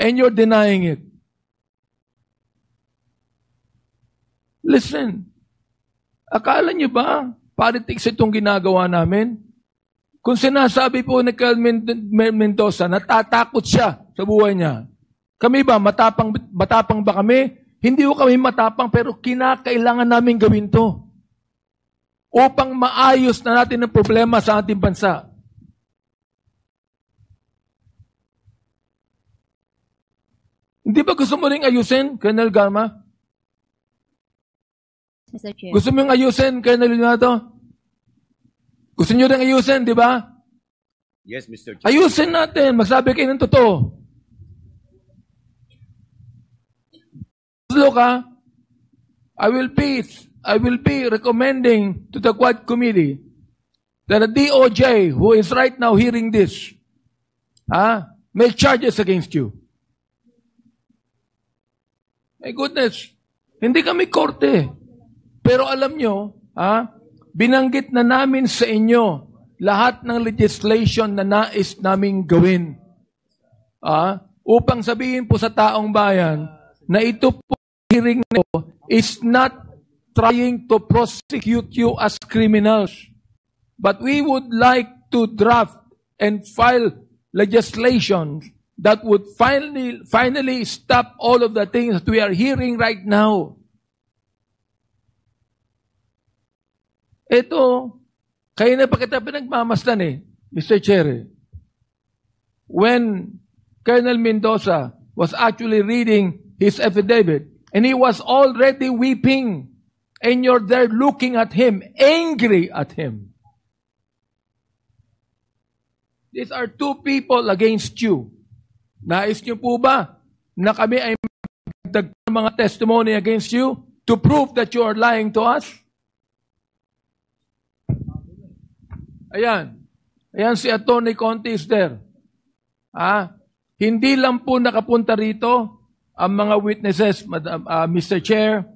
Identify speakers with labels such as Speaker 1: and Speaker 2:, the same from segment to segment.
Speaker 1: And you're denying it. Listen, akala niyo ba politics itong ginagawa namin? Kung sinasabi po ni Cal Mendoza, natatakot siya sa buhay niya. Kami ba, matapang ba kami? Hindi ko kami matapang, pero kinakailangan namin gawin to upang maayos na natin ang problema sa ating bansa. Hindi ba gusto mo rin ayusin, Colonel Garma?
Speaker 2: Mr. Chair.
Speaker 1: Gusto mo yung ayusin, Colonel Leonardo? Gusto nyo rin ayusin, di ba?
Speaker 3: Yes, Mr. Chair.
Speaker 1: Ayusin natin. Magsabi kayo ng totoo. Look, I will be recommending to the Quad Committee that the DOJ, who is right now hearing this, make charges against you. My goodness, hindi kami korte. Pero alam nyo, binanggit na namin sa inyo lahat ng legislation na nais naming gawin. Upang sabihin po sa taong bayan na ito po hearing na is not trying to prosecute you as criminals. But we would like to draft and file legislation that would finally stop all of the things that we are hearing right now. Ito, kayo na pa kita pinagmamasdan Mr. Chair. When Colonel Mendoza was actually reading his affidavit, and he was already weeping, and you're there looking at him, angry at him. These are two people against you. Nais niyo po ba na kami ay magdagdag ng mga testimony against you to prove that you are lying to us? Ayan. Ayan si Atty. Conte is there. Hindi lang po nakapunta rito ang mga witnesses, Mr. Chair,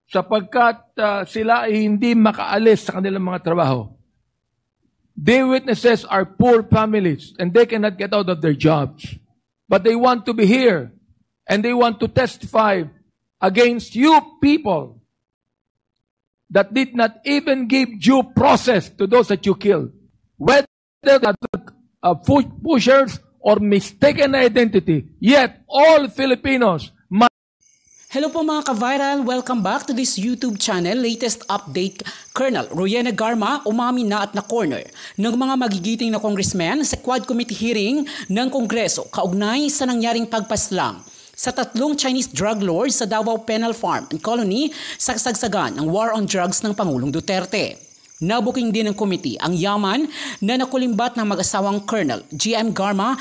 Speaker 1: sapagkat sila ay hindi makaalis sa kanilang mga trabaho. The witnesses are poor families and they cannot get out of their jobs. But they want to be here and they want to testify against you people that did not even give due process to those that you killed. Whether pushers or mistaken identity, yet all Filipinos must.
Speaker 4: Hello po mga ka-viral, welcome back to this YouTube channel. Latest update, Colonel Rowena Garma umamin na at na-corner ng mga magigiting na congressman sa Quad Committee hearing ng Kongreso kaugnay sa nangyaring pagpaslang sa 3 Chinese drug lords sa Davao Penal Farm and Colony sa kasagsagan ng war on drugs ng Pangulong Duterte. Nabuking din ng committee ang yaman na nakulimbat ng mag-asawang Colonel GM Garma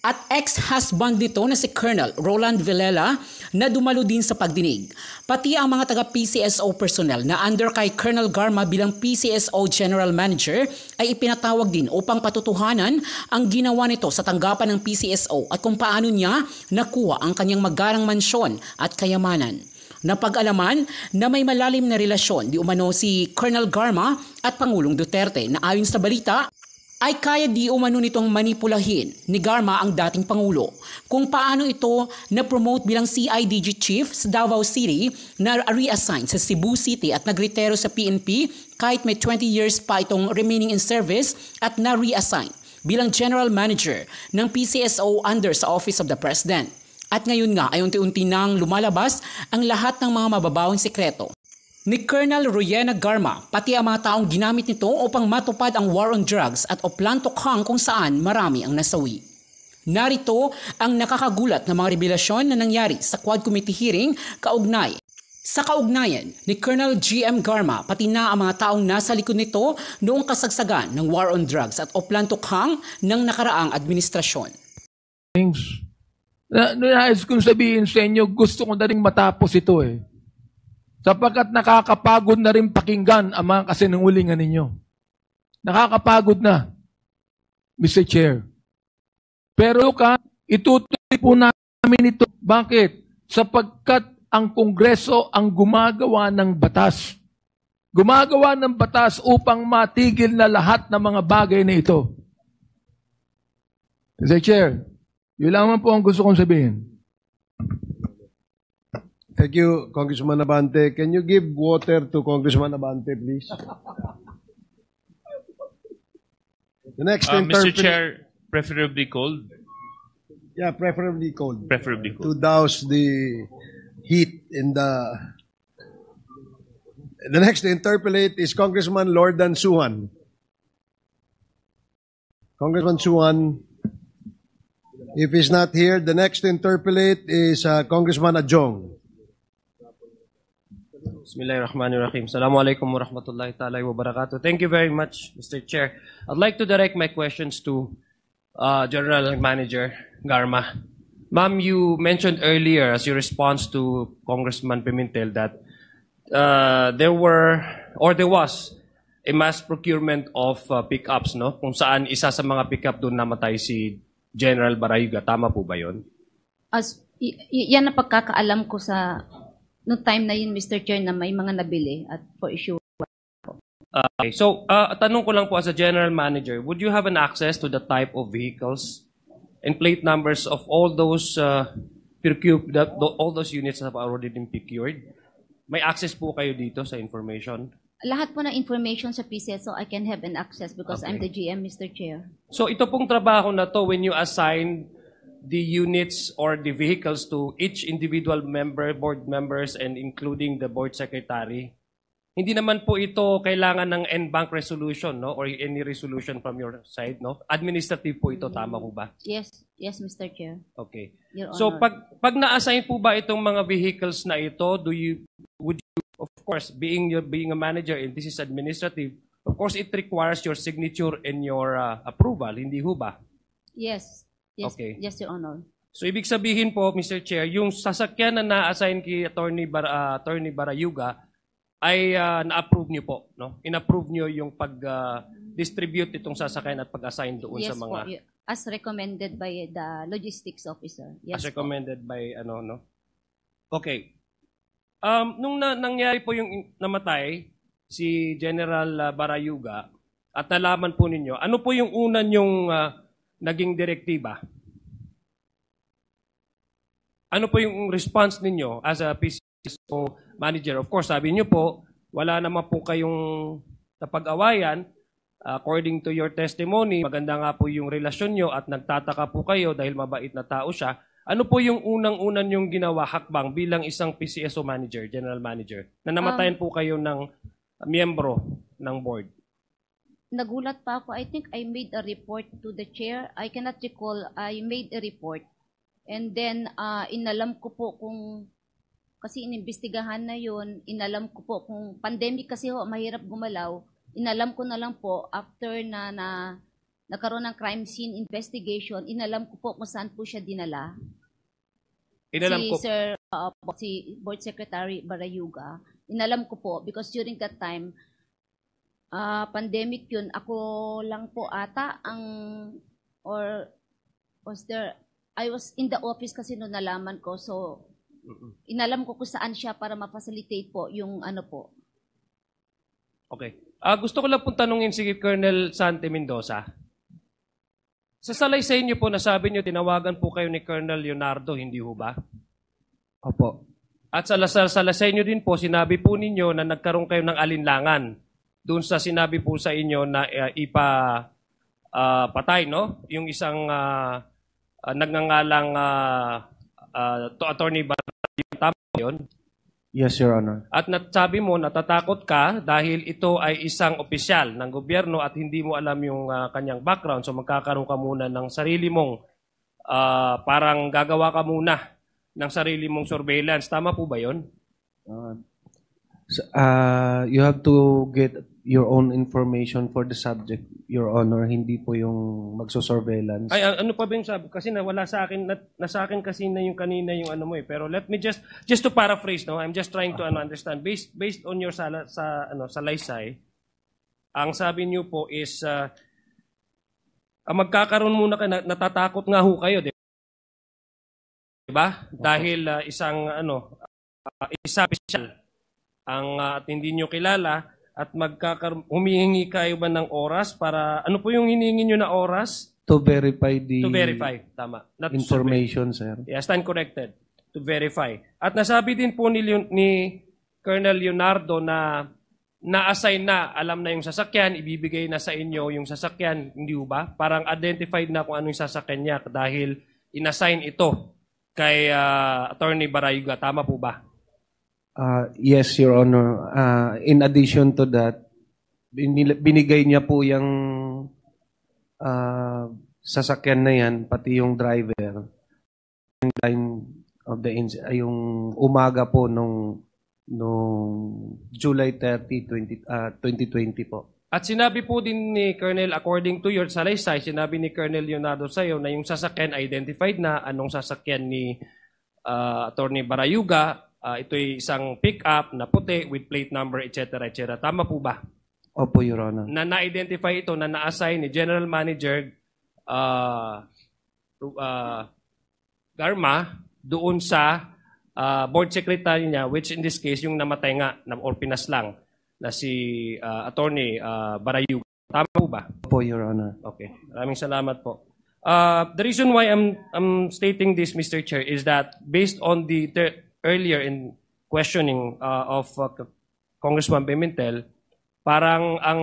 Speaker 4: at ex-husband nito na si Colonel Roland Villela na dumalo din sa pagdinig. Pati ang mga taga-PCSO personnel na under kay Colonel Garma bilang PCSO General Manager ay ipinatawag din upang patutuhanan ang ginawa nito sa tanggapan ng PCSO at kung paano niya nakuha ang kanyang magarang mansyon at kayamanan. Napag-alaman na may malalim na relasyon di umano si Colonel Garma at Pangulong Duterte na ayon sa balita ay kaya di umano nitong manipulahin ni Garma ang dating Pangulo kung paano ito na-promote bilang CIDG Chief sa Davao City na reassign sa Cebu City at nagretiro sa PNP kahit may 20 years pa itong remaining in service at na-reassign bilang General Manager ng PCSO under sa Office of the President. At ngayon nga ay unti-unti nang lumalabas ang lahat ng mga mababawang sekreto ni Colonel Rowena Garma, pati ang mga taong ginamit nito upang matupad ang war on drugs at oplantokhang kung saan marami ang nasawi. Narito ang nakakagulat na mga revelasyon na nangyari sa Quad Committee hearing sa kaugnayan ni Colonel GM Garma, pati na ang mga taong nasa likod nito noong kasagsagan ng war on drugs at oplantokhang ng nakaraang administrasyon.
Speaker 1: Nais kong sabihin sa inyo, gusto ko na rin matapos ito sapagkat nakakapagod na rin pakinggan ang mga kasinungalingan ninyo. Nakakapagod na, Mr. Chair. Pero itutuloy po namin ito. Bakit? Sapagkat ang Kongreso ang gumagawa ng batas. Gumagawa ng batas upang matigil na lahat ng mga bagay na ito. Mr. Chair, yun lamang po ang gusto kong sabihin.
Speaker 2: Thank you, Congressman Abante. Can you give water to Congressman Abante, please? The next
Speaker 5: Mr.
Speaker 2: interpret-
Speaker 5: Chair, preferably cold.
Speaker 2: Yeah, preferably cold.
Speaker 5: Preferably
Speaker 2: To
Speaker 5: cold.
Speaker 2: douse the heat in the... The next to interpolate is Congressman Lordan Suhan. Congressman Suhan, if he's not here, the next to interpolate is Congressman Adjong.
Speaker 6: Bismillahirrahmanirrahim. Assalamualaikum warahmatullahi ta'ala wabarakatuh. Thank you very much, Mr. Chair. I'd like to direct my questions to General Manager Garma. Ma'am, you mentioned earlier as your response to Congressman Pimentel that there was a mass procurement of pickups, no? Kung saan isa sa mga pickup doon namatay si General Barayuga. Tama po ba yun?
Speaker 7: Yan ang pagkakaalam ko sa noong time na yun, Mr. Chair, na may mga nabili at for sure.
Speaker 6: Okay. So, tanong ko lang po as a general manager, would you have an access to the type of vehicles and plate numbers of all those all those units that have already been procured? May access po kayo dito sa information?
Speaker 7: Lahat po ng information sa PCS, so I can have an access because I'm the GM, Mr. Chair.
Speaker 6: So, ito pong trabaho na to, when you assign the units or the vehicles to each individual member, board members, and including the board secretary, hindi naman po ito kailangan ng en-bank resolution, no? Or any resolution from your side, no? Administrative po ito, tama po ba?
Speaker 7: Yes, Mr. Chair.
Speaker 6: Okay.
Speaker 7: Your
Speaker 6: So
Speaker 7: Honor.
Speaker 6: pag na-assign po ba itong mga vehicles na ito, would you of course being a manager and this is administrative, of course it requires your signature and your approval, hindi ho ba?
Speaker 7: Yes,
Speaker 6: Okay.
Speaker 7: yes, Your Honor.
Speaker 6: So ibig sabihin po, Mr. Chair, yung sasakyan na na-assign kay Attorney Barayuga ay na-approve niyo po, no? In-approve niyo yung pag-distribute itong sasakyan at pag-assign doon
Speaker 7: Yes
Speaker 6: sa mga
Speaker 7: po, as recommended by the logistics officer. Yes
Speaker 6: as
Speaker 7: po.
Speaker 6: recommended by no? Okay. Nung nangyari po yung namatay si General Barayuga at nalaman po ninyo, ano po yung una yung naging direktiba? Ano po yung response ninyo as a PCSO manager? Of course, sabi niyo po, wala naman po kayong napag-awayan. According to your testimony, maganda nga po yung relasyon nyo at nagtataka po kayo dahil mabait na tao siya. Ano po yung unang-unan yung ginawa hakbang bilang isang PCSO manager, general manager, na namatayan po kayo ng miyembro ng board?
Speaker 7: Nagulat pa ako. I think I made a report to the chair. I cannot recall. I made a report. And then, inalam ko po kung, kasi inimbestigahan na yun, inalam ko po kung pandemic kasi ho, mahirap gumalaw. Inalam ko na lang po, after na nagkaroon ng crime scene investigation, inalam ko po kung saan po siya dinala.
Speaker 6: Inalam ko.
Speaker 7: Si Board Secretary Barayuga, inalam ko po, because during that time, pandemic yun, ako lang po ata or was there, I was in the office kasi noon nalaman ko, so inalam ko kung saan siya para ma-facilitate po yung ano po.
Speaker 6: Okay. Gusto ko lang pong tanungin si Colonel Sante Mendoza. Sa salaysay niyo po, nasabi niyo, tinawagan po kayo ni Colonel Leonardo, hindi ho ba?
Speaker 1: Opo.
Speaker 6: At sa salaysay niyo din po, sinabi po ninyo na nagkaroon kayo ng alinlangan doon sa sinabi po sa inyo na patay, no? Yung isang nagngangalang Attorney Barayuga, tama yun?
Speaker 8: Yes, Your Honor.
Speaker 6: At sabi mo, natatakot ka dahil ito ay isang opisyal ng gobyerno at hindi mo alam yung kanyang background. So magkakaroon ka muna ng sarili mong, parang gagawa ka muna ng sarili mong surveillance. Tama po ba yun?
Speaker 8: You have to get your own information for the subject, Your Honor. Hindi po yung magso-surveillance.
Speaker 6: Ay, ano pa ba yung sabi? Kasi nawala sa akin, nasa akin kasi na yung kanina yung ano mo eh. Pero let me just to paraphrase, no? I'm just trying to understand. Based on your salaysay, ang sabi niyo po is, magkakaroon muna kayo, natatakot nga ho kayo, di ba? Dahil isang opisyal ang at hindi niyo kilala at humihingi kayo ba ng oras para, ano po yung hinihingi niyo na oras?
Speaker 8: To verify the
Speaker 6: To verify, tama. Not
Speaker 8: information, sir.
Speaker 6: Yeah, stand corrected. to verify. At nasabi din po ni Colonel Leonardo na na-assign na, alam na yung sasakyan, ibibigay na sa inyo yung sasakyan, hindi ba? Parang identified na kung ano yung sasakyan niya dahil inassign ito kay Attorney Barayuga. Tama po ba?
Speaker 8: Yes, Your Honor. In addition to that, binigay niya po yung sasakyan na yan, pati yung driver. Yung time of the yung umaga po nung July 30, 2020 po.
Speaker 6: At sinabi po din ni Colonel, according to your salaysay, sinabi ni Colonel Leonardo sa'yo na yung sasakyan identified na, anong sasakyan ni Attorney Barayuga. Ito'y isang pick-up na puti with plate number, etc. etc. Tama po ba?
Speaker 8: Opo, Your Honor.
Speaker 6: Na na-identify ito, na na-assign ni General Manager Garma doon sa board secretary niya, which in this case, yung namatay nga, or pinaslang, na si Attorney Barayuga. Tama po ba?
Speaker 8: Opo, Your Honor.
Speaker 6: Okay. Maraming salamat po. The reason why I'm stating this, Mr. Chair, is that based on the earlier in questioning of Congressman Pimentel, parang ang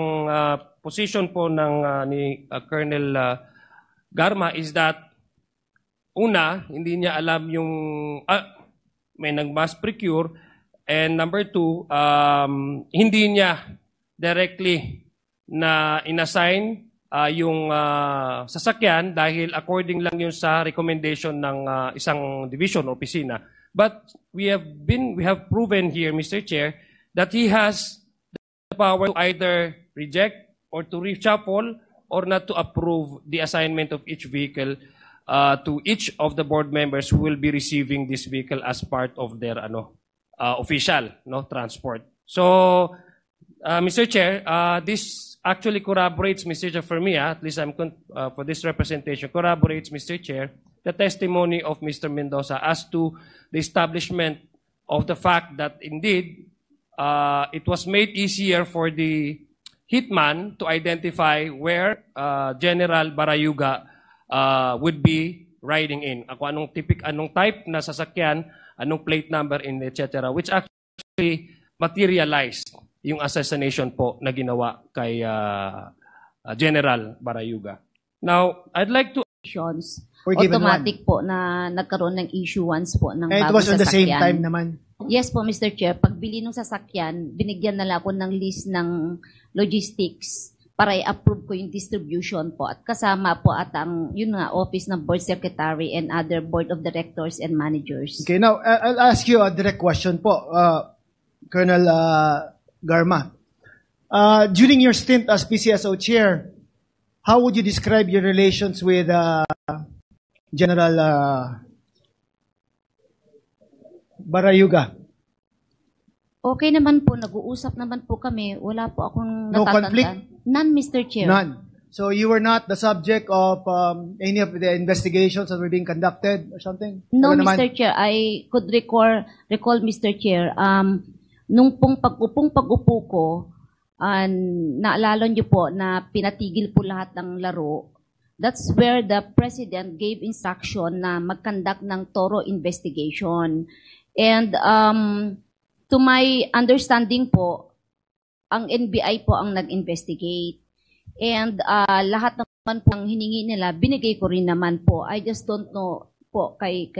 Speaker 6: position po ng ni Colonel Garma is that una, hindi niya alam yung may nag-mass procure, and number two, hindi niya directly na inassign yung sasakyan dahil according lang yun sa recommendation ng isang division o opisina. But we have proven here, Mr. Chair, that he has the power to either reject or to reshuffle or not to approve the assignment of each vehicle to each of the board members who will be receiving this vehicle as part of their official transport. So, Mr. Chair, this actually corroborates, Mr. Chair, for me, at least for this representation, corroborates, Mr. Chair, the testimony of Mr. Mendoza as to the establishment of the fact that indeed it was made easier for the hitman to identify where General Barayuga would be riding in. Anong type na sasakyan, anong plate number, in etc. Which actually materialized yung assassination po na ginawa kay General Barayuga. Now, I'd like to
Speaker 7: automatic po na nagkaroon ng issuance po ng
Speaker 9: bagong sasakyan. And it was on the same time naman?
Speaker 7: Yes po, Mr. Chair. Pagbili ng sasakyan, binigyan na lang ako ng list ng logistics para i-approve ko yung distribution po. At kasama po at ang office ng board secretary and other board of directors and managers.
Speaker 9: Okay, now I'll ask you a direct question po, Colonel Garma. During your stint as PCSO chair, how would you describe your relations with General Barayuga?
Speaker 7: Okay naman po, nag-uusap naman po kami. Wala po akong
Speaker 9: No
Speaker 7: natatandaan.
Speaker 9: conflict?
Speaker 7: None, Mr. Chair.
Speaker 9: None. So you were not the subject of any of the investigations that were being conducted or something?
Speaker 7: No,
Speaker 9: Ano naman?
Speaker 7: Mr. Chair. I could recall, Mr. Chair, nung pag-upo ko, naalala niyo po na pinatigil po lahat ng laro. That's where the President gave instruction na mag-conduct ng thorough investigation. And to my understanding po, ang NBI po ang nag-investigate. And lahat naman po ang hiningi nila, binigay ko rin naman po. I just don't know po kay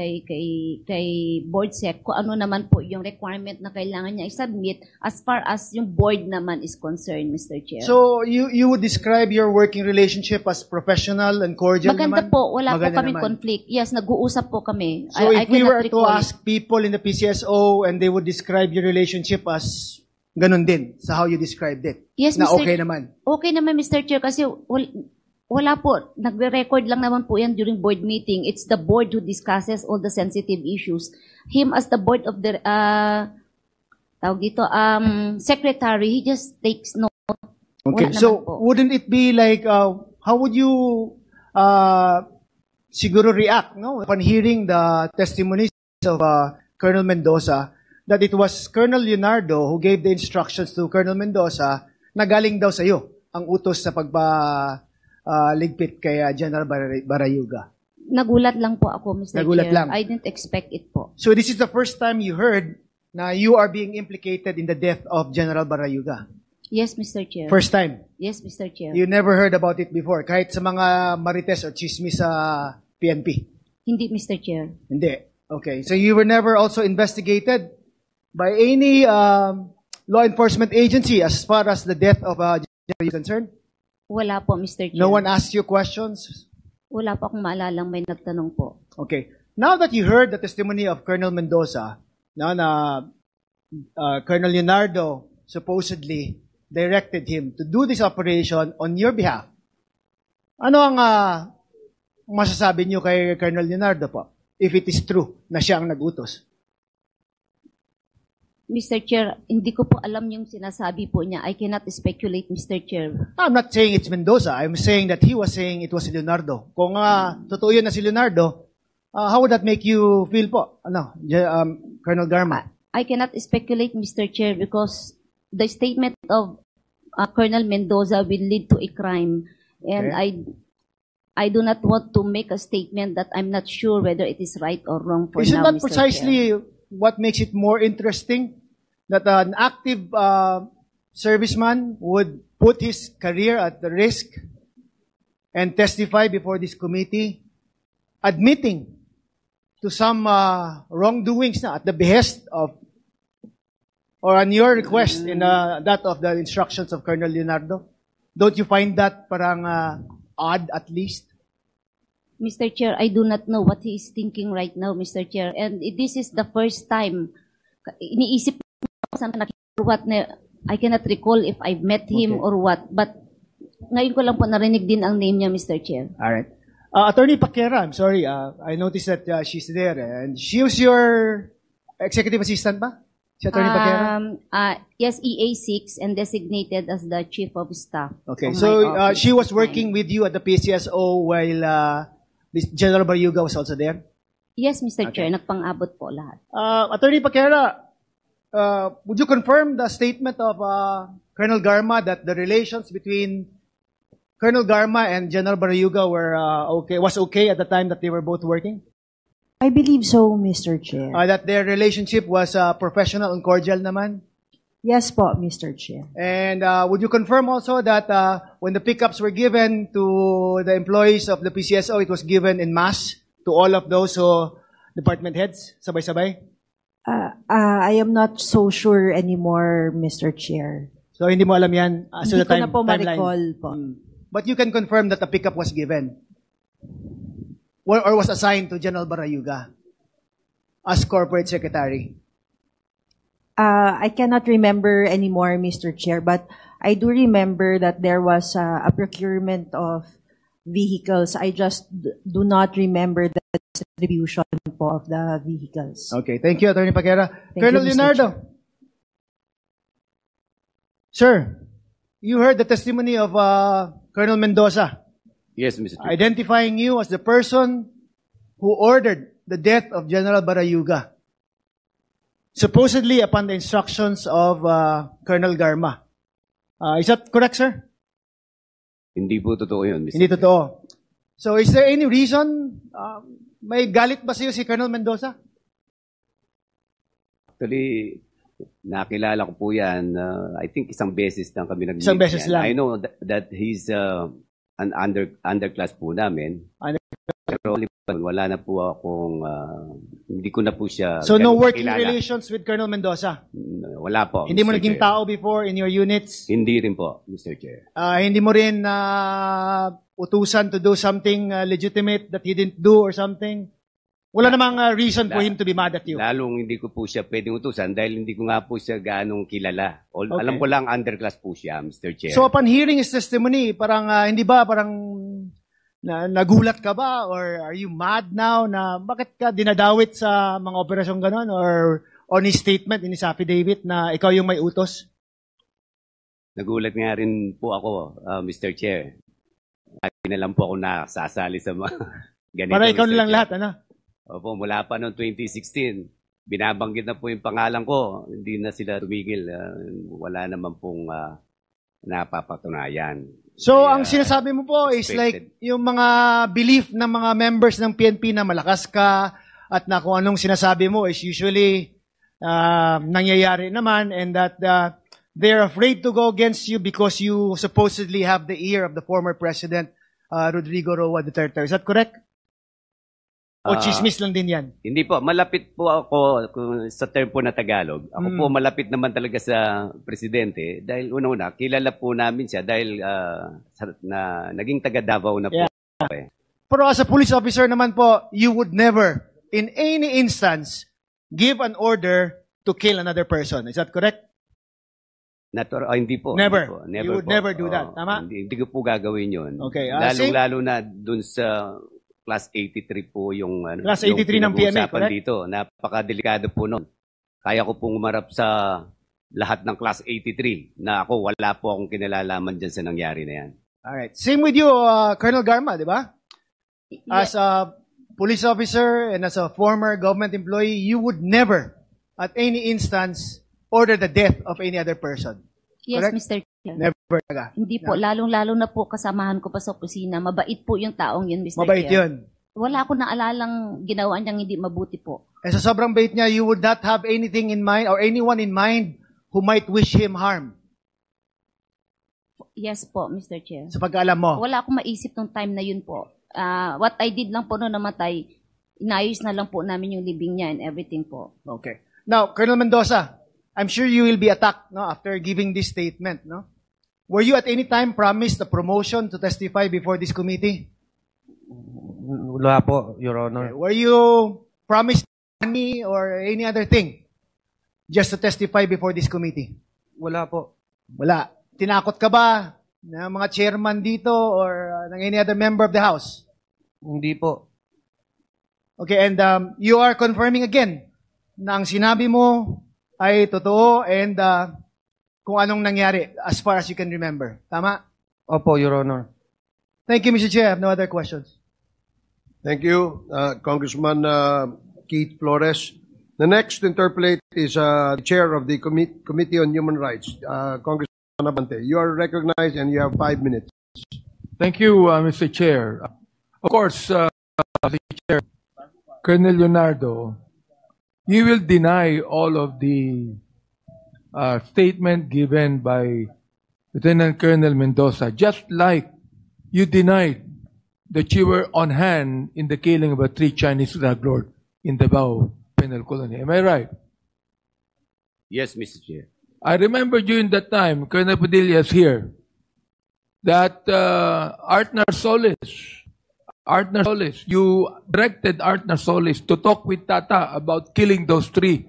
Speaker 7: board sec kung ano naman po yung requirement na kailangan niya i-submit as far as yung board naman is concerned, Mr. Chair.
Speaker 9: So you would describe your working relationship as professional and cordial
Speaker 7: Maganda
Speaker 9: naman?
Speaker 7: po, wala
Speaker 9: Maganda
Speaker 7: po kaming
Speaker 9: naman.
Speaker 7: conflict. Yes, nag-uusap po kami.
Speaker 9: So if we
Speaker 7: cannot
Speaker 9: were to
Speaker 7: recall.
Speaker 9: ask people in the PCSO and they would describe your relationship as ganun din sa how you described it?
Speaker 7: Yes,
Speaker 9: na
Speaker 7: Mr.
Speaker 9: okay naman?
Speaker 7: Okay naman, Mr. Chair, kasi wala po. Nagre-record lang naman po yan during board meeting. It's the board who discusses all the sensitive issues. Him as the board of the, secretary, he just takes note.
Speaker 9: Okay,
Speaker 7: Wala
Speaker 9: so
Speaker 7: naman po.
Speaker 9: wouldn't it be like, how would you siguro react upon hearing the testimonies of Colonel Mendoza that it was Colonel Leonardo who gave the instructions to Colonel Mendoza na galing daw sa iyo ang utos sa ligpit kay General Barayuga?
Speaker 7: Nagulat lang po ako, Mr.
Speaker 9: Nagulat
Speaker 7: Chair.
Speaker 9: lang.
Speaker 7: I didn't expect it po.
Speaker 9: So this is the first time you heard na you are being implicated in the death of General Barayuga.
Speaker 7: Yes, Mr. Chair.
Speaker 9: First time.
Speaker 7: Yes, Mr. Chair.
Speaker 9: You never heard about it before, kahit sa mga marites or chismis sa PNP.
Speaker 7: Hindi, Mr. Chair.
Speaker 9: Hindi. Okay. So you were never also investigated by any law enforcement agency as far as the death of General is concerned?
Speaker 7: Wala po, Mr. Chair.
Speaker 9: No one asked you questions?
Speaker 7: Wala po akong maalalang may nagtanong po.
Speaker 9: Okay. Now that you heard the testimony of Colonel Mendoza, na Colonel Leonardo supposedly directed him to do this operation on your behalf, ano ang masasabi niyo kay Colonel Leonardo po? If it is true na siya ang nagutos.
Speaker 7: Mr. Chair, hindi ko po alam yung sinasabi po niya. I cannot speculate, Mr. Chair.
Speaker 9: I'm not saying it's Mendoza. I'm saying that he was saying it was si Leonardo. Kung totoo yun na si Leonardo, how would that make you feel po? Colonel Garma?
Speaker 7: I cannot speculate, Mr. Chair, because the statement of Colonel Mendoza will lead to a crime. And
Speaker 9: Okay.
Speaker 7: I do not want to make a statement that I'm not sure whether it is right or wrong for
Speaker 9: Isn't
Speaker 7: now,
Speaker 9: that
Speaker 7: Mr. Chair.
Speaker 9: precisely what makes it more interesting? That an active serviceman would put his career at the risk and testify before this committee, admitting to some wrongdoings na at the behest of, or on your request in that of the instructions of Colonel Leonardo? Don't you find that parang odd at least?
Speaker 7: Mr. Chair, I do not know what he is thinking right now, Mr. Chair. And this is the first time, iniisip ko saan what na, I cannot recall if I've met him
Speaker 9: Okay.
Speaker 7: or what. But ngayon ko lang po narinig din ang name niya, Mr. Chair.
Speaker 9: All right. Attorney Paquera, I'm sorry. I noticed that she's there. And she was your executive assistant ba? Si Attorney Paquera?
Speaker 7: Yes, EA6 and designated as the Chief of Staff.
Speaker 9: Okay.
Speaker 7: of my
Speaker 9: So
Speaker 7: office
Speaker 9: she was
Speaker 7: at the time.
Speaker 9: working with you at the PCSO while General Barayuga was also there?
Speaker 7: Yes, Mr.
Speaker 9: Okay.
Speaker 7: Chair, nagpang-abot po lahat.
Speaker 9: Attorney Paquera, would you confirm the statement of Colonel Garma that the relations between Colonel Garma and General Barayuga was okay at the time that they were both working?
Speaker 10: I believe so, Mr. Chair.
Speaker 9: That their relationship was professional and cordial naman?
Speaker 10: Yes po, Mr. Chair.
Speaker 9: And would you confirm also that when the pickups were given to the employees of the PCSO, it was given in mass to all of those department heads, sabay-sabay?
Speaker 10: I am not so sure anymore, Mr. Chair.
Speaker 9: So hindi mo alam yan as to
Speaker 10: Hindi
Speaker 9: the
Speaker 10: ko na po
Speaker 9: timeline?
Speaker 10: ma-recall po.
Speaker 9: But you can confirm that the pickup was given or was assigned to General Barayuga as corporate secretary.
Speaker 10: I cannot remember anymore, Mr. Chair, but I do remember that there was a procurement of vehicles. I just do not remember the distribution po of the vehicles.
Speaker 9: Okay, thank you, Attorney Paquera.
Speaker 10: Thank
Speaker 9: Colonel
Speaker 10: you, Mr.
Speaker 9: Leonardo.
Speaker 10: Chair.
Speaker 9: Sir, you heard the testimony of Colonel Mendoza,
Speaker 3: Yes, Mr. Chair.
Speaker 9: identifying you as the person who ordered the death of General Barayuga, supposedly upon the instructions of Colonel Garma. Is that correct, sir?
Speaker 3: Hindi po totoo yun, Mr.
Speaker 9: Hindi totoo. So is there any reason, may galit ba sa'yo si Colonel Mendoza?
Speaker 3: Actually, nakilala ko po yan. I think isang beses lang kami nag-meet.
Speaker 9: Isang beses
Speaker 3: yan.
Speaker 9: lang.
Speaker 3: I know that he's an underclass po namin. Pero wala na po akong, hindi ko na po siya
Speaker 9: So no
Speaker 3: ganun
Speaker 9: working
Speaker 3: kakilala.
Speaker 9: relations with Colonel Mendoza?
Speaker 3: Wala po.
Speaker 9: Hindi mo
Speaker 3: Mr.
Speaker 9: naging
Speaker 3: Chair.
Speaker 9: tao before in your units?
Speaker 3: Hindi rin po, Mr. Chair.
Speaker 9: Hindi mo rin utusan to do something legitimate that he didn't do or something? Wala namang reason for him to be mad at you.
Speaker 3: Lalong hindi ko po siya pwedeng utusan dahil hindi ko nga po siya ganong kilala.
Speaker 9: Okay.
Speaker 3: Alam ko lang underclass po siya, Mr. Chair.
Speaker 9: So upon hearing his testimony, parang hindi ba parang nagulat ka ba or are you mad now na bakit ka dinadawit sa mga operasyong ganon or on his statement in his affidavit na ikaw yung may utos?
Speaker 3: Nagulat nga rin po ako, Mr. Chair. Lagi na lang po ako nakasasali sa mga ganito.
Speaker 9: Para ikaw
Speaker 3: Mr.
Speaker 9: na lang
Speaker 3: Chair.
Speaker 9: lahat, ano?
Speaker 3: Opo, mula pa noong 2016, binabanggit na po yung pangalan ko. Hindi na sila tumigil. Wala naman pong napapatunayan.
Speaker 9: So,
Speaker 3: Kaya,
Speaker 9: ang sinasabi mo po is
Speaker 3: expected.
Speaker 9: like yung mga belief ng mga members ng PNP na malakas ka at na kung anong sinasabi mo is usually nangyayari naman and that they're afraid to go against you because you supposedly have the ear of the former President Rodrigo Roa Duterte. Is that correct? O chismis lang din yan?
Speaker 3: Hindi po. Malapit po ako sa term po na Tagalog. Ako po malapit naman talaga sa presidente dahil una-una, kilala po namin siya dahil naging taga Davao na po.
Speaker 9: Yeah. Pero as a police officer naman po, you would never, in any instance, give an order to kill another person. Is that correct?
Speaker 3: Hindi po.
Speaker 9: Never.
Speaker 3: Hindi po.
Speaker 9: You would never do that. Tama?
Speaker 3: Hindi ko po gagawin yun.
Speaker 9: Okay.
Speaker 3: Lalo na dun sa Class 83 po yung
Speaker 9: Class 83 ng PMA, correct?
Speaker 3: dito. Napakadelikado po nun. Kaya ko pong umarap sa lahat ng Class 83 na ako wala po akong kinalalaman dyan sa nangyari na yan.
Speaker 9: Alright. Same with you, Colonel Garma, di ba? As a police officer and as a former government employee, you would never, at any instance, order the death of any other person.
Speaker 7: Yes,
Speaker 9: correct?
Speaker 7: Mr. Chair.
Speaker 9: Never talaga.
Speaker 7: Hindi po, lalong-lalo na po kasamahan ko pa sa opisina. Mabait po yung taong yun, Mr.
Speaker 9: Mabait
Speaker 7: Chair.
Speaker 9: yun.
Speaker 7: Wala akong naalalang ginawa niyang hindi mabuti po.
Speaker 9: Eh sa sobrang bait niya, you would not have anything in mind or anyone in mind who might wish him harm.
Speaker 7: Yes po, Mr. Chair.
Speaker 9: Sa pagkaalam mo.
Speaker 7: Wala akong maisip nung time na yun po. What I did lang po nung namatay, inayos na lang po namin yung libing niya and everything po.
Speaker 9: Okay. Now, Colonel Mendoza, I'm sure you will be attacked after giving this statement. No? Were you at any time promised a promotion to testify before this committee?
Speaker 8: Wala po, Your Honor.
Speaker 9: Were you promised money or any other thing just to testify before this committee?
Speaker 8: Wala po.
Speaker 9: Wala. Tinakot ka ba ng mga chairman dito or ng any other member of the House?
Speaker 8: Hindi po.
Speaker 9: Okay, and you are confirming again na ang sinabi mo ay totoo and kung anong nangyari as far as you can remember. Tama?
Speaker 8: Opo, Your Honor.
Speaker 9: Thank you, Mr. Chair. I have no other questions.
Speaker 2: Thank you, Congressman Keith Flores. The next to interpolate is the chair of the Committee on Human Rights, Congressman Abante. You are recognized and you have 5 minutes.
Speaker 1: Thank you, Mr. Chair. Of course, Mr. Chair, Colonel Leonardo, you will deny all of the statement given by Lieutenant Colonel Mendoza, just like you denied that you were on hand in the killing of 3 Chinese drug lords in Davao Penal Colony. Am I right?
Speaker 3: Yes, Mr. Chair.
Speaker 1: I remember during that time, Colonel Padilla is here, that Artner Solis, you directed Artner Solis to talk with Tata about killing those 3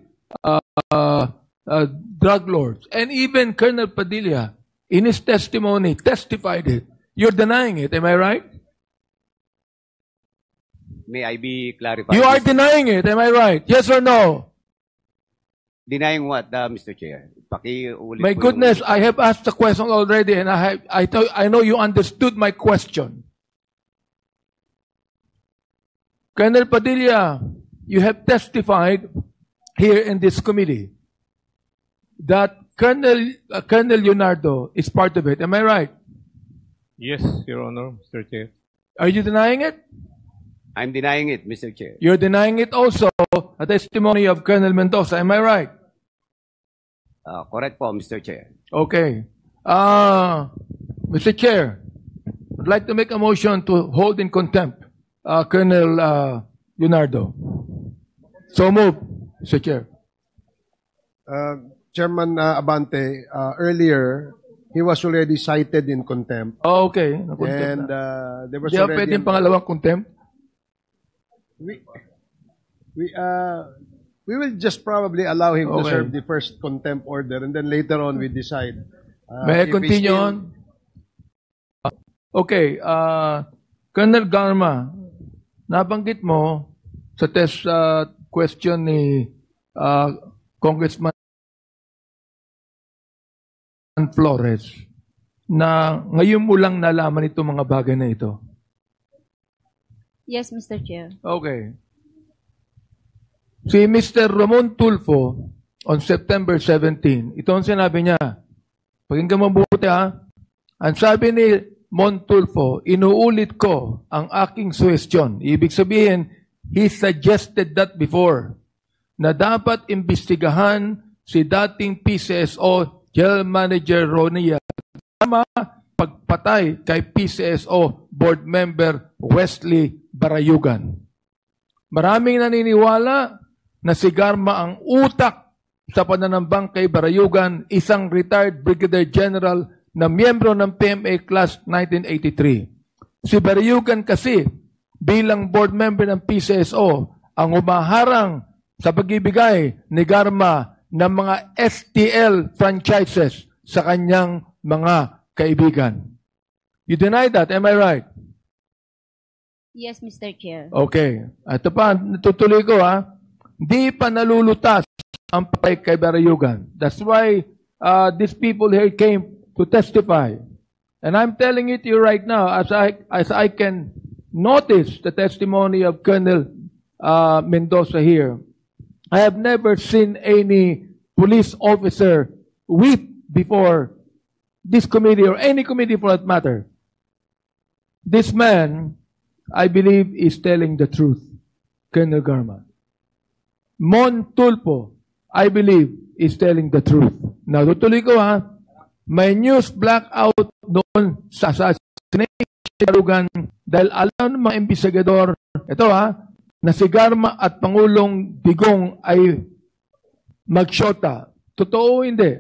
Speaker 1: drug lords. And even Colonel Padilla, in his testimony, testified it. You're denying it, am I right?
Speaker 3: May I be clarified?
Speaker 1: You are denying it, am I right? Yes or no?
Speaker 3: Denying what, Mr. Chair? Pakiulit
Speaker 1: My
Speaker 3: po
Speaker 1: goodness,
Speaker 3: yung-
Speaker 1: I have asked the question already and I know you understood my question. Colonel Padilla, you have testified here in this committee that Colonel Leonardo is part of it. Am I right?
Speaker 5: Yes, Your Honor, Mr. Chair.
Speaker 1: Are you denying it?
Speaker 3: I'm denying it, Mr. Chair.
Speaker 1: You're denying it also, a testimony of Colonel Mendoza. Am I right?
Speaker 3: Correct po, Mr. Chair.
Speaker 1: Okay. Mr. Chair, I'd like to make a motion to hold in contempt Colonel Leonardo. So move, Mr. Chair.
Speaker 2: Chairman Abante, earlier, he was already cited in contempt.
Speaker 1: Oh, okay.
Speaker 2: And there was
Speaker 1: Di ba
Speaker 2: already...
Speaker 1: pwedeng pangalawang contempt?
Speaker 2: We will just probably allow him to
Speaker 1: Okay.
Speaker 2: serve the first contempt order and then later on we decide.
Speaker 1: May I
Speaker 2: if he
Speaker 1: continue
Speaker 2: still-
Speaker 1: on? Okay. Colonel Garma, nabanggit mo sa test question ni Congressman Flores na ngayon mo lang nalaman itong mga bagay na ito.
Speaker 7: Yes, Mr. Chair.
Speaker 1: Okay. Si Mr. Ramon Tulfo on September 17, ito ang sinabi niya. Pakinggan mabuti ha. Ang sabi ni Montulfo, inuulit ko ang aking suwestyon. Ibig sabihin, he suggested that before, na dapat imbestigahan si dating PCSO General Manager Ronia Garma pagpatay kay PCSO Board Member Wesley Barayugan. Maraming naniniwala na si Garma ang utak sa pananambang kay Barayugan, isang retired Brigadier General na miyembro ng PMA Class 1983. Si Barayugan kasi, bilang board member ng PCSO, ang umaharang sa pagbibigay ni Garma ng mga STL franchises sa kanyang mga kaibigan. You deny that, am I right?
Speaker 7: Yes, Mr. Chair.
Speaker 1: Okay. Ito pa, natutuloy ko ha. Di pa nalulutas ang patay kay Barayugan. That's why these people here came to testify. And I'm telling it to you right now, as I can notice the testimony of Colonel Mendoza here, I have never seen any police officer weep before this committee or any committee for that matter. This man, I believe, is telling the truth, Colonel Garma. Montulfo, I believe, is telling the truth. Now, tutuloy ko ha, may news blackout doon sa assassination dahil alam ng mga investigador, ito ha, na si Garma at Pangulong Digong ay magsyota. Totoo o hindi?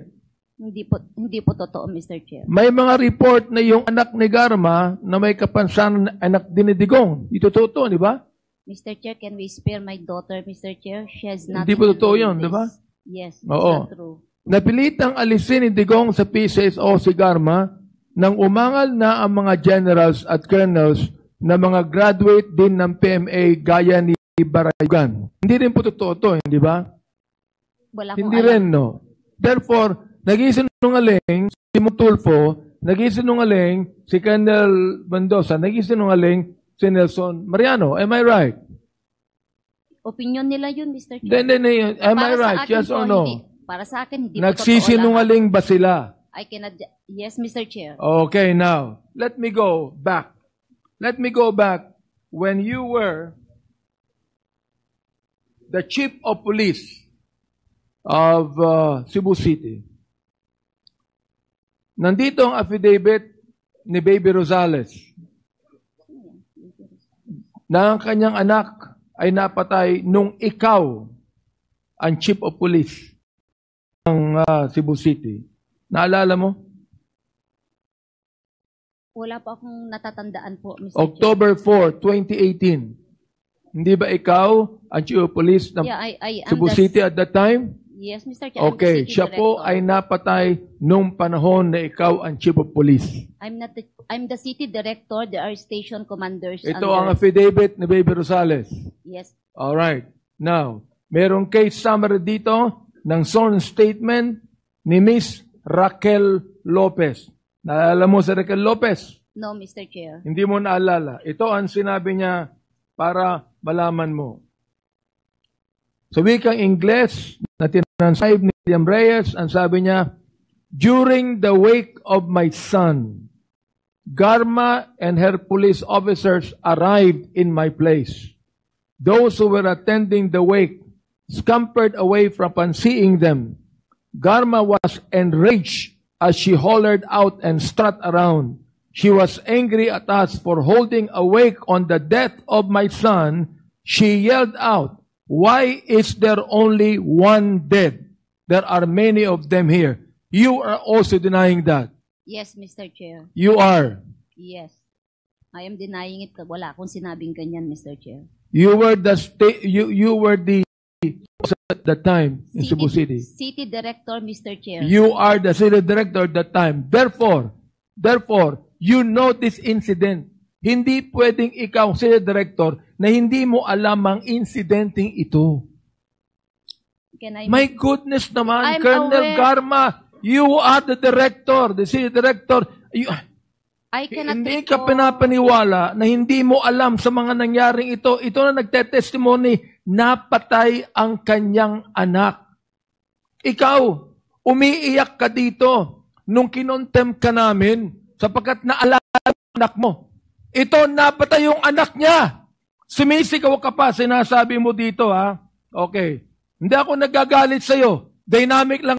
Speaker 7: Hindi po totoo, Mr. Chair.
Speaker 1: May mga report na yung anak ni Garma na may kapansanan anak din ni Digong. Ito totoo, di ba?
Speaker 7: Mr. Chair, can we spare my daughter, Mr. Chair? She has nothing
Speaker 1: Hindi po
Speaker 7: to
Speaker 1: totoo
Speaker 7: do
Speaker 1: yun,
Speaker 7: with
Speaker 1: di ba?
Speaker 7: this. Yes, it's
Speaker 1: Oo.
Speaker 7: not true.
Speaker 1: Napilitang alisin ni Digong sa PCSO si Garma nang umangal na ang mga generals at colonels na mga graduate din ng PMA gaya ni Barayugan. Hindi rin po totoo to, hindi ba?
Speaker 7: Wala akong
Speaker 1: Hindi
Speaker 7: alam.
Speaker 1: rin, no? Therefore, nag-isinungaling si Montulfo, nag-isinungaling si Colonel Mendoza, nag-isinungaling si Nelson Mariano. Am I right?
Speaker 7: Opinion nila yun, Mr. Chair.
Speaker 1: Then, am I
Speaker 7: Para sa
Speaker 1: right?
Speaker 7: akin
Speaker 1: Yes
Speaker 7: po,
Speaker 1: or no?
Speaker 7: hindi. Para sa akin, hindi po totoo
Speaker 1: Nagsisinungaling ba sila?
Speaker 7: lahat. I cannot... Yes, Mr. Chair.
Speaker 1: Okay, now, let me go back. Let me go back when you were the chief of police of Cebu City. Nandito ang affidavit ni Baby Rosales na ang kanyang anak ay napatay nung ikaw ang chief of police ng Cebu City. Naalala mo?
Speaker 7: Wala po akong natatandaan po, Mr.
Speaker 1: October 4, 2018. Hindi ba ikaw ang chief of police ng
Speaker 7: Yeah, I am
Speaker 1: Cebu
Speaker 7: the-
Speaker 1: City at that time?
Speaker 7: Yes, Mr. Chair. I'm the
Speaker 1: Okay,
Speaker 7: city
Speaker 1: siya po
Speaker 7: director.
Speaker 1: ay napatay nung panahon na ikaw ang chief of police.
Speaker 7: I'm the city director. There are station commanders.
Speaker 1: Ito
Speaker 7: under-
Speaker 1: ang affidavit ni Baby Rosales.
Speaker 7: Yes.
Speaker 1: Alright. Now, merong case summary dito ng sworn statement ni Miss Raquel Lopez. Naalala mo si Raquel Lopez?
Speaker 7: No, Mr. Chair.
Speaker 1: Hindi mo naalala. Ito ang sinabi niya para malaman mo. Sa wikang Ingles na tinranslate ni William Reyes, ang sabi niya, during the wake of my son, Garma and her police officers arrived in my place. Those who were attending the wake scampered away from upon seeing them. Garma was enraged as she hollered out and strut around. She was angry at us for holding awake on the death of my son. She yelled out, why is there only one dead? There are many of them here. You are also denying that.
Speaker 7: Yes, Mr. Chair.
Speaker 1: You are.
Speaker 7: Yes. I am denying it. Wala akong sinabing ganyan, Mr. Chair.
Speaker 1: You were the you were the at that time in Cebu City.
Speaker 7: City director, Mr. Chair.
Speaker 1: You are the city director at that time. Therefore, you know this incident. Hindi pwedeng ikaw, city director, na hindi mo alam ang incidenting ito.
Speaker 7: Can I
Speaker 1: My goodness naman,
Speaker 7: I'm
Speaker 1: Colonel
Speaker 7: aware.
Speaker 1: Garma, you are the director, the city director.
Speaker 7: I cannot
Speaker 1: Hindi ka
Speaker 7: recall-
Speaker 1: pinapaniwala na hindi mo alam sa mga nangyaring ito. Ito na nagtetestimony, napatay ang kanyang anak. Ikaw, umiiyak ka dito nung kinontem ka namin sapagkat naalala anak mo. Ito, napatay yung anak niya. Sumisigaw ka pa, sinasabi mo dito, ha? Okay. Hindi ako nagagalit sa'yo. Dynamic lang